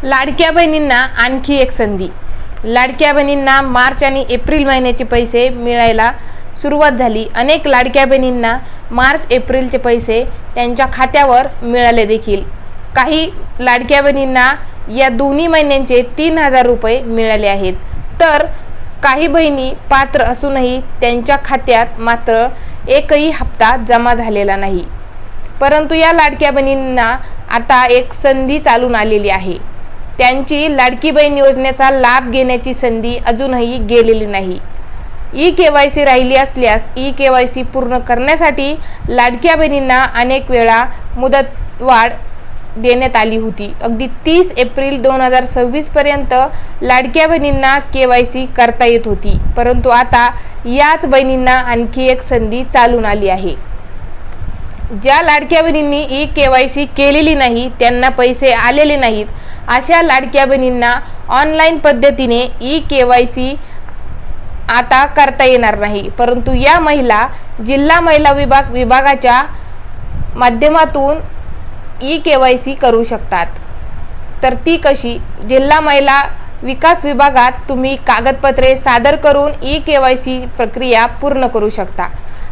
लाडक्या बहिणींना आणखी एक संधी. लाडक्या बहिणींना मार्च आणि एप्रिल महिन्याचे पैसे मिळायला सुरुवात झाली. अनेक लाडक्या बहिणींना मार्च एप्रिलचे पैसे त्यांच्या खात्यावर मिळाले देखील. काही लाडक्या बहिणींना या दोन्ही महिन्यांचे 3,000 रुपये मिळाले आहेत. तर काही बहिणी पात्र असूनही त्यांच्या खात्यात मात्र एकही हप्ता जमा झालेला नाही. परंतु या लाडक्या बहिणींना आता एक संधी चालून आलेली आहे. त्यांची लाडकी बहीण योजनेचा लाभ घेण्याची संधी अजूनही गेलेली नाही. ई-केवायसी राहिली असल्यास ई-केवायसी पूर्ण करण्यासाठी लाडक्या बहिणींना अनेक वेळा मुदतवाढ देण्यात आली होती. अगदी 30 एप्रिल 2026 पर्यंत लाडक्या बहिणींना केवायसी करता येत होती. परंतु आता याच बहिणींना आणखी एक संधी चालून आली आहे. ज्या लाडक्या बहिणींनी ई-केवायसी केलेली नाही, त्यांना पैसे आलेले नाहीत, अशा लाडक्या बहिणींना ऑनलाईन पद्धतीने ई-केवायसी आता करता येणार नाही. परंतु या महिला जिल्हा महिला विभागाच्या माध्यमातून ई-केवायसी करू शकतात. तर ती कशी? जिल्हा महिला विकास विभागात तुम्ही कागदपत्रे सादर करून ई-केवायसी प्रक्रिया पूर्ण करू शकता.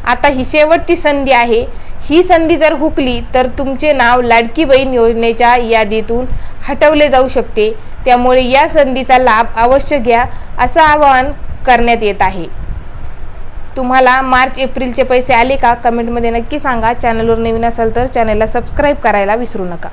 आता ही शेवटची संधी आहे. ही संधी जर हुकली तर तुमचे नाव लाडकी बहीण योजनेच्या यादीतून हटवले जाऊ शकते. त्यामुळे या संधीचा लाभ अवश्य घ्या, असं आवाहन करण्यात येत आहे. तुम्हाला मार्च एप्रिलचे पैसे आले का? कमेंटमध्ये नक्की सांगा. चॅनलवर नवीन असाल तर चॅनलला सबस्क्राईब करायला विसरू नका.